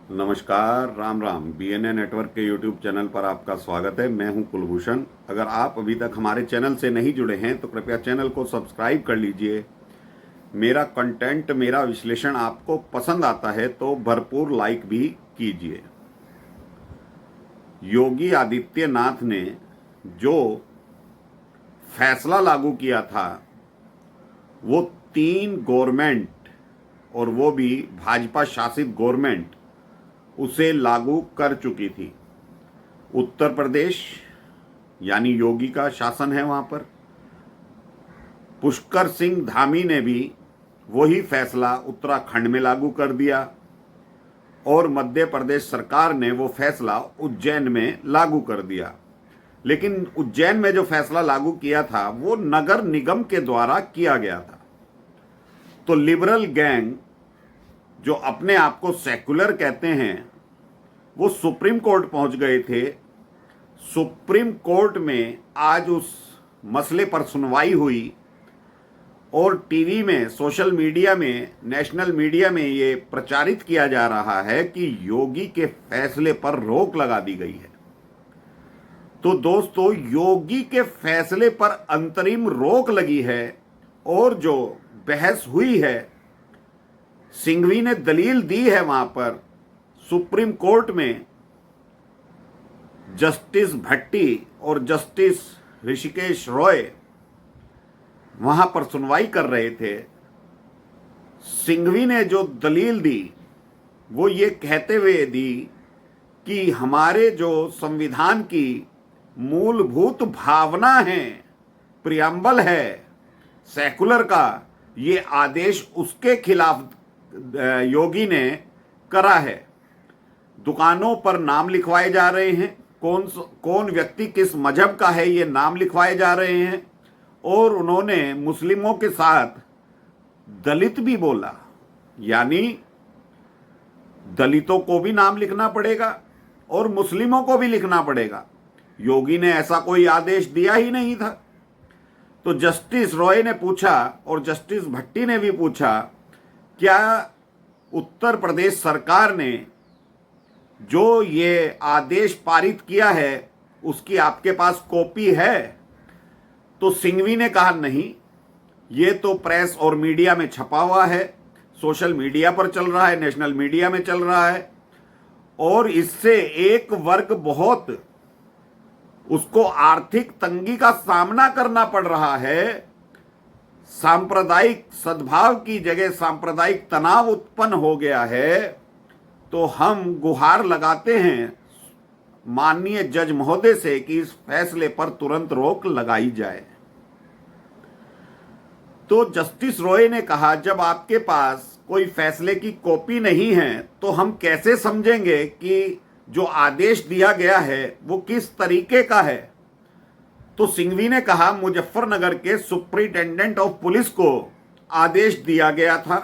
नमस्कार, Ram Ram. BNA network के YouTube channel पर आपका स्वागत है। मैं हूं कुलभूषण। अगर आप अभी तक हमारे चैनल से नहीं जुड़े हैं तो कृपया चैनल को सब्सक्राइब कर लीजिए। मेरा कंटेंट, मेरा विश्लेषण आपको पसंद आता है तो भरपूर लाइक भी कीजिए। योगी आदित्यनाथ ने जो फैसला लागू किया था वो 3 गवर्नमेंट, और वो भी भाजपा शासित गवर्नमेंट, उसे लागू कर चुकी थी। उत्तर प्रदेश यानी योगी का शासन है, वहां पर पुष्कर सिंह धामी ने भी वही फैसला उत्तराखंड में लागू कर दिया, और मध्य प्रदेश सरकार ने वो फैसला उज्जैन में लागू कर दिया। लेकिन उज्जैन में जो फैसला लागू किया था वो नगर निगम के द्वारा किया गया था। तो लिबरल गैंग, जो अपने आप को सेकुलर कहते हैं, वो सुप्रीम कोर्ट पहुंच गए थे। सुप्रीम कोर्ट में आज उस मसले पर सुनवाई हुई, और टीवी में, सोशल मीडिया में, नेशनल मीडिया में ये प्रचारित किया जा रहा है कि योगी के फैसले पर रोक लगा दी गई है। तो दोस्तों, योगी के फैसले पर अंतरिम रोक लगी है, और जो बहस हुई है, सिंघवी ने दलील दी है वहां पर सुप्रीम कोर्ट में। जस्टिस भट्टी और जस्टिस ऋषिकेश रॉय वहां पर सुनवाई कर रहे थे। सिंघवी ने जो दलील दी वो ये कहते हुए दी कि हमारे जो संविधान की मूलभूत भावना है, प्रियम्बल है सेकुलर का, ये आदेश उसके खिलाफ योगी ने करा है। दुकानों पर नाम लिखवाए जा रहे हैं, कौन व्यक्ति किस मजहब का है ये नाम लिखवाए जा रहे हैं, और उन्होंने मुस्लिमों के साथ दलित भी बोला, यानी दलितों को भी नाम लिखना पड़ेगा और मुस्लिमों को भी लिखना पड़ेगा। योगी ने ऐसा कोई आदेश दिया ही नहीं था। तो जस्टिस रॉय ने पूछा और जस्टिस भट्टी ने भी पूछा, क्या उत्तर प्रदेश सरकार ने जो ये आदेश पारित किया है उसकी आपके पास कॉपी है? तो सिंघवी ने कहा नहीं, ये तो प्रेस और मीडिया में छपा हुआ है, सोशल मीडिया पर चल रहा है, नेशनल मीडिया में चल रहा है, और इससे एक वर्ग बहुत उसको आर्थिक तंगी का सामना करना पड़ रहा है। सांप्रदायिक सद्भाव की जगह सांप्रदायिक तनाव उत्पन्न हो गया है। तो हम गुहार लगाते हैं माननीय जज महोदय से कि इस फैसले पर तुरंत रोक लगाई जाए। तो जस्टिस रॉय ने कहा, जब आपके पास कोई फैसले की कॉपी नहीं है तो हम कैसे समझेंगे कि जो आदेश दिया गया है वो किस तरीके का है? तो सिंघवी ने कहा, मुजफ्फरनगर के सुप्रिंटेंडेंट ऑफ पुलिस को आदेश दिया गया था।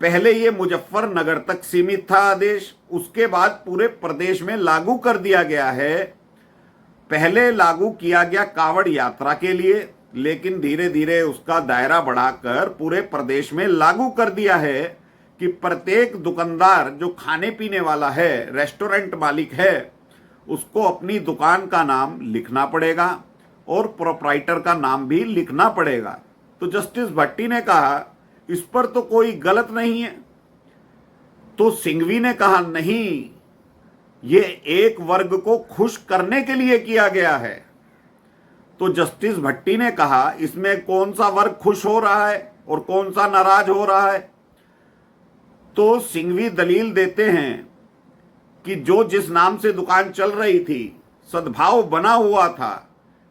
पहले ये मुजफ्फरनगर तक सीमित था आदेश, उसके बाद पूरे प्रदेश में लागू कर दिया गया है। पहले लागू किया गया कांवड़ यात्रा के लिए, लेकिन धीरे धीरे उसका दायरा बढ़ाकर पूरे प्रदेश में लागू कर दिया है कि प्रत्येक दुकानदार जो खाने पीने वाला है, रेस्टोरेंट मालिक है, उसको अपनी दुकान का नाम लिखना पड़ेगा और प्रोप्राइटर का नाम भी लिखना पड़ेगा। तो जस्टिस भट्टी ने कहा, इस पर तो कोई गलत नहीं है। तो सिंघवी ने कहा, नहीं, ये एक वर्ग को खुश करने के लिए किया गया है। तो जस्टिस भट्टी ने कहा, इसमें कौन सा वर्ग खुश हो रहा है और कौन सा नाराज हो रहा है? तो सिंघवी दलील देते हैं कि जो जिस नाम से दुकान चल रही थी, सद्भाव बना हुआ था,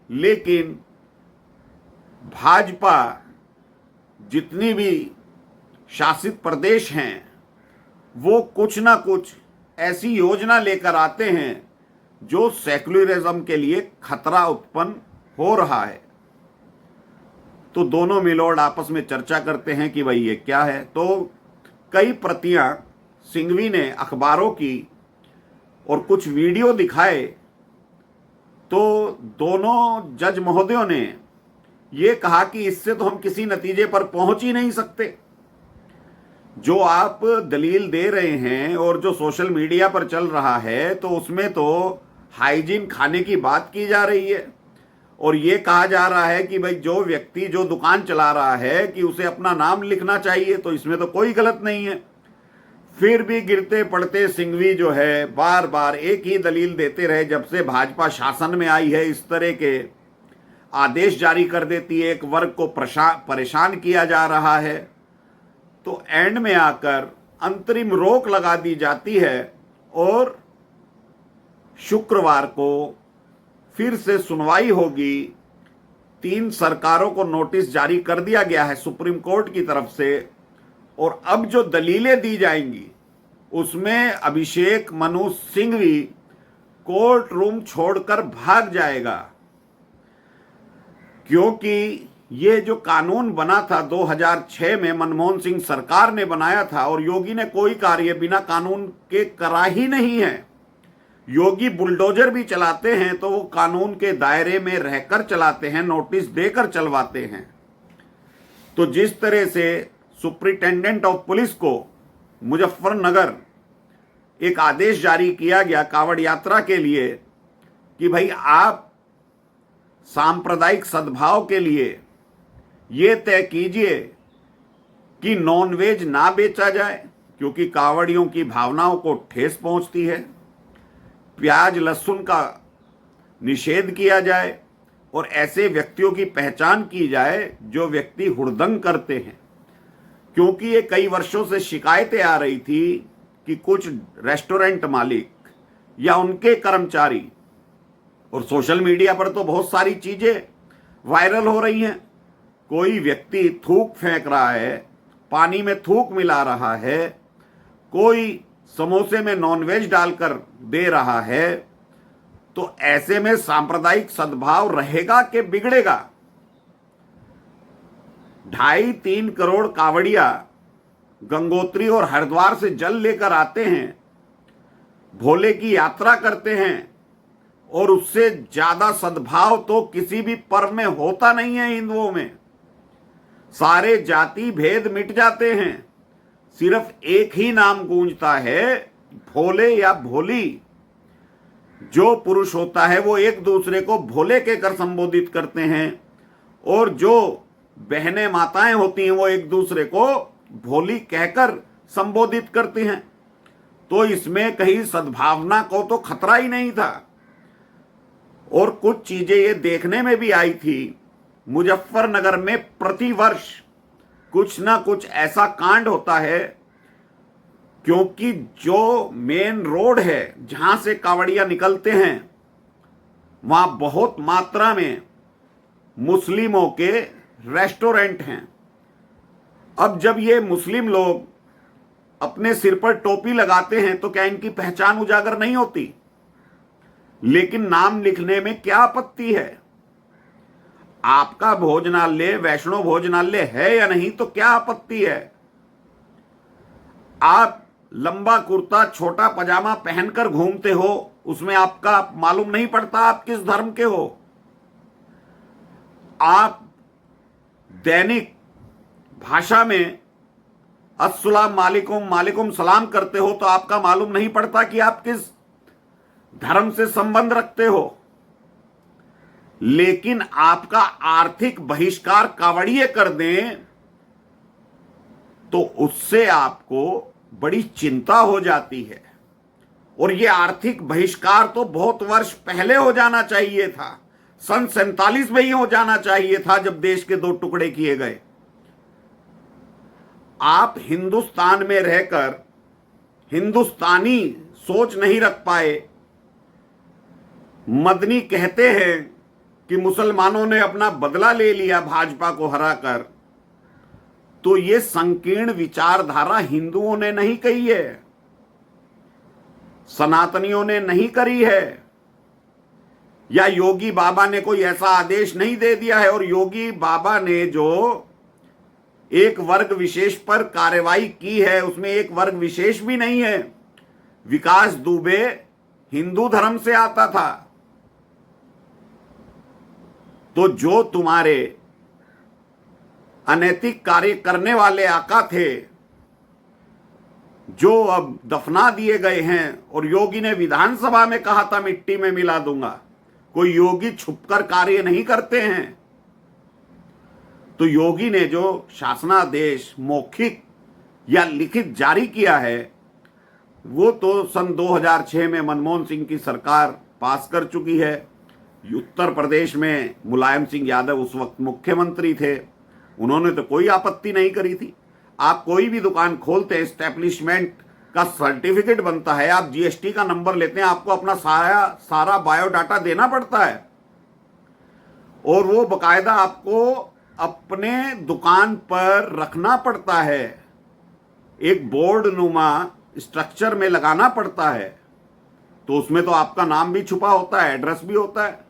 लेकिन भाजपा जितनी भी शासित प्रदेश हैं वो कुछ ना कुछ ऐसी योजना लेकर आते हैं जो सेकुलरिज्म के लिए खतरा उत्पन्न हो रहा है। तो दोनों मिलोड आपस में चर्चा करते हैं कि भाई ये क्या है। तो कई प्रतियां सिंघवी ने अखबारों की और कुछ वीडियो दिखाए। तो दोनों जज महोदयों ने ये कहा कि इससे तो हम किसी नतीजे पर पहुंच ही नहीं सकते। जो आप दलील दे रहे हैं और जो सोशल मीडिया पर चल रहा है, तो उसमें तो हाइजीन खाने की बात की जा रही है और ये कहा जा रहा है कि भाई जो व्यक्ति जो दुकान चला रहा है कि उसे अपना नाम लिखना चाहिए, तो इसमें तो कोई गलत नहीं है। फिर भी गिरते पड़ते सिंघवी जो है बार बार एक ही दलील देते रहे। जब से भाजपा शासन में आई है, इस तरह के आदेश जारी कर देती है, एक वर्ग को परेशान किया जा रहा है, तो एंड में आकर अंतरिम रोक लगा दी जाती है और शुक्रवार को फिर से सुनवाई होगी। 3 सरकारों को नोटिस जारी कर दिया गया है सुप्रीम कोर्ट की तरफ से, और अब जो दलीलें दी जाएंगी उसमें अभिषेक मनु सिंघवी कोर्ट रूम छोड़कर भाग जाएगा, क्योंकि ये जो कानून बना था 2006 में मनमोहन सिंह सरकार ने बनाया था, और योगी ने कोई कार्य बिना कानून के करा ही नहीं है। योगी बुलडोजर भी चलाते हैं तो वो कानून के दायरे में रहकर चलाते हैं, नोटिस देकर चलवाते हैं। तो जिस तरह से सुप्रिंटेंडेंट ऑफ पुलिस को मुजफ्फरनगर एक आदेश जारी किया गया कांवड़ यात्रा के लिए कि भाई आप सांप्रदायिक सद्भाव के लिए ये तय कीजिए कि नॉनवेज ना बेचा जाए, क्योंकि कांवड़ियों की भावनाओं को ठेस पहुंचती है। प्याज लहसुन का निषेध किया जाए और ऐसे व्यक्तियों की पहचान की जाए जो व्यक्ति हुड़दंग करते हैं, क्योंकि ये कई वर्षों से शिकायतें आ रही थी कि कुछ रेस्टोरेंट मालिक या उनके कर्मचारी, और सोशल मीडिया पर तो बहुत सारी चीजें वायरल हो रही हैं, कोई व्यक्ति थूक फेंक रहा है, पानी में थूक मिला रहा है, कोई समोसे में नॉनवेज डालकर दे रहा है, तो ऐसे में सांप्रदायिक सद्भाव रहेगा कि बिगड़ेगा? 2.5-3 करोड़ कांवड़िया गंगोत्री और हरिद्वार से जल लेकर आते हैं, भोले की यात्रा करते हैं, और उससे ज्यादा सद्भाव तो किसी भी पर्व में होता नहीं है। हिंदुओं में सारे जाति भेद मिट जाते हैं, सिर्फ एक ही नाम गूंजता है, भोले या भोली। जो पुरुष होता है वो एक दूसरे को भोले कहकर संबोधित करते हैं, और जो बहनें माताएं होती हैं वो एक दूसरे को भोली कहकर संबोधित करती हैं। तो इसमें कहीं सद्भावना को तो खतरा ही नहीं था। और कुछ चीजें ये देखने में भी आई थी, मुजफ्फरनगर में प्रतिवर्ष कुछ ना कुछ ऐसा कांड होता है, क्योंकि जो मेन रोड है जहां से कांवड़िया निकलते हैं वहां बहुत मात्रा में मुस्लिमों के रेस्टोरेंट हैं। अब जब ये मुस्लिम लोग अपने सिर पर टोपी लगाते हैं तो क्या इनकी पहचान उजागर नहीं होती? लेकिन नाम लिखने में क्या आपत्ति है? आपका भोजनालय वैष्णो भोजनालय है या नहीं तो क्या आपत्ति है? आप लंबा कुर्ता छोटा पजामा पहनकर घूमते हो, उसमें आपका मालूम नहीं पड़ता आप किस धर्म के हो। आप दैनिक भाषा में अस्सलाम वालेकुम मालेकुम सलाम करते हो तो आपका मालूम नहीं पड़ता कि आप किस धर्म से संबंध रखते हो। लेकिन आपका आर्थिक बहिष्कार कांवड़िए कर दें तो उससे आपको बड़ी चिंता हो जाती है। और ये आर्थिक बहिष्कार तो बहुत वर्ष पहले हो जाना चाहिए था, सन 47 में ही हो जाना चाहिए था, जब देश के 2 टुकड़े किए गए। आप हिंदुस्तान में रहकर हिंदुस्तानी सोच नहीं रख पाए। मदनी कहते हैं कि मुसलमानों ने अपना बदला ले लिया भाजपा को हराकर, तो ये संकीर्ण विचारधारा हिंदुओं ने नहीं कही है, सनातनियों ने नहीं करी है, या योगी बाबा ने कोई ऐसा आदेश नहीं दे दिया है। और योगी बाबा ने जो एक वर्ग विशेष पर कार्रवाई की है उसमें एक वर्ग विशेष भी नहीं है। विकास दुबे हिंदू धर्म से आता था। तो जो तुम्हारे अनैतिक कार्य करने वाले आका थे जो अब दफना दिए गए हैं, और योगी ने विधानसभा में कहा था मिट्टी में मिला दूंगा। कोई योगी छुपकर कार्य नहीं करते हैं। तो योगी ने जो शासनादेश मौखिक या लिखित जारी किया है, वो तो सन 2006 में मनमोहन सिंह की सरकार पास कर चुकी है। उत्तर प्रदेश में मुलायम सिंह यादव उस वक्त मुख्यमंत्री थे, उन्होंने तो कोई आपत्ति नहीं करी थी। आप कोई भी दुकान खोलते हैं, एस्टेब्लिशमेंट का सर्टिफिकेट बनता है, आप जीएसटी का नंबर लेते हैं, आपको अपना सारा बायोडाटा देना पड़ता है, और वो बकायदा आपको अपने दुकान पर रखना पड़ता है, एक बोर्ड नुमा स्ट्रक्चर में लगाना पड़ता है। तो उसमें तो आपका नाम भी छुपा होता है, एड्रेस भी होता है।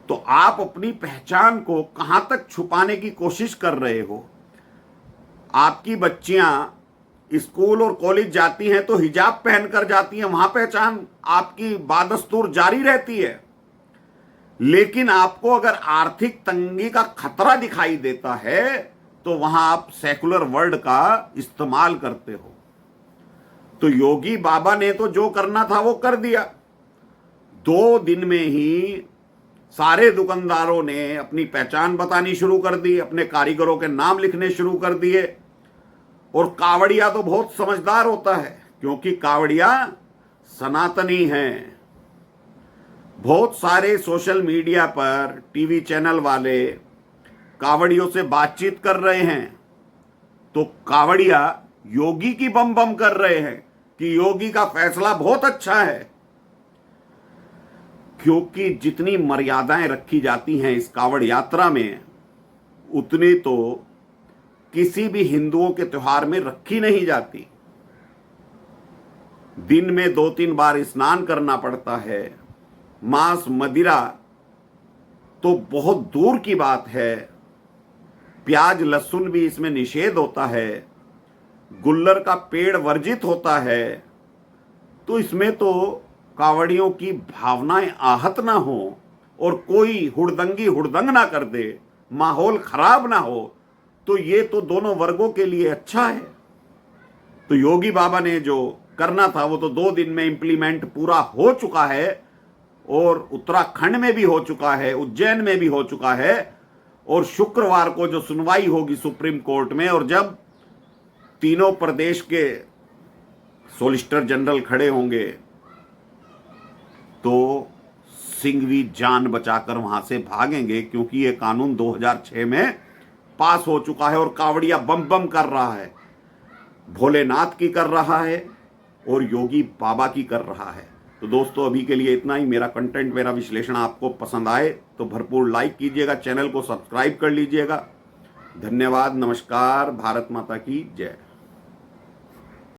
तो आप अपनी पहचान को कहां तक छुपाने की कोशिश कर रहे हो? आपकी बच्चियां स्कूल और कॉलेज जाती हैं तो हिजाब पहनकर जाती हैं, वहां पहचान आपकी बादस्तूर जारी रहती है। लेकिन आपको अगर आर्थिक तंगी का खतरा दिखाई देता है तो वहां आप सेकुलर वर्ड का इस्तेमाल करते हो। तो योगी बाबा ने तो जो करना था वो कर दिया। 2 दिन में ही सारे दुकानदारों ने अपनी पहचान बतानी शुरू कर दी, अपने कारीगरों के नाम लिखने शुरू कर दिए। और कावड़िया तो बहुत समझदार होता है, क्योंकि कावड़िया सनातनी हैं। बहुत सारे सोशल मीडिया पर टीवी चैनल वाले कावड़ियों से बातचीत कर रहे हैं, तो कावड़िया योगी की बम बम कर रहे हैं कि योगी का फैसला बहुत अच्छा है। क्योंकि जितनी मर्यादाएं रखी जाती हैं इस कावड़ यात्रा में, उतनी तो किसी भी हिंदुओं के त्योहार में रखी नहीं जाती। दिन में 2-3 बार स्नान करना पड़ता है। मांस मदिरा तो बहुत दूर की बात है। प्याज लहसुन भी इसमें निषेध होता है। गुल्लर का पेड़ वर्जित होता है। तो इसमें तो कावड़ियों की भावनाएं आहत ना हो और कोई हुड़दंगी हुड़दंग ना कर दे, माहौल खराब ना हो, तो ये तो दोनों वर्गों के लिए अच्छा है। तो योगी बाबा ने जो करना था वो तो 2 दिन में इंप्लीमेंट पूरा हो चुका है, और उत्तराखंड में भी हो चुका है, उज्जैन में भी हो चुका है। और शुक्रवार को जो सुनवाई होगी सुप्रीम कोर्ट में, और जब तीनों प्रदेश के सॉलिसिटर जनरल खड़े होंगे, तो सिंघवी जान बचाकर वहां से भागेंगे, क्योंकि ये कानून 2006 में पास हो चुका है। और कावड़िया बम बम कर रहा है, भोलेनाथ की कर रहा है और योगी बाबा की कर रहा है। तो दोस्तों, अभी के लिए इतना ही। मेरा कंटेंट, मेरा विश्लेषण आपको पसंद आए तो भरपूर लाइक कीजिएगा, चैनल को सब्सक्राइब कर लीजिएगा। धन्यवाद, नमस्कार, भारत माता की जय।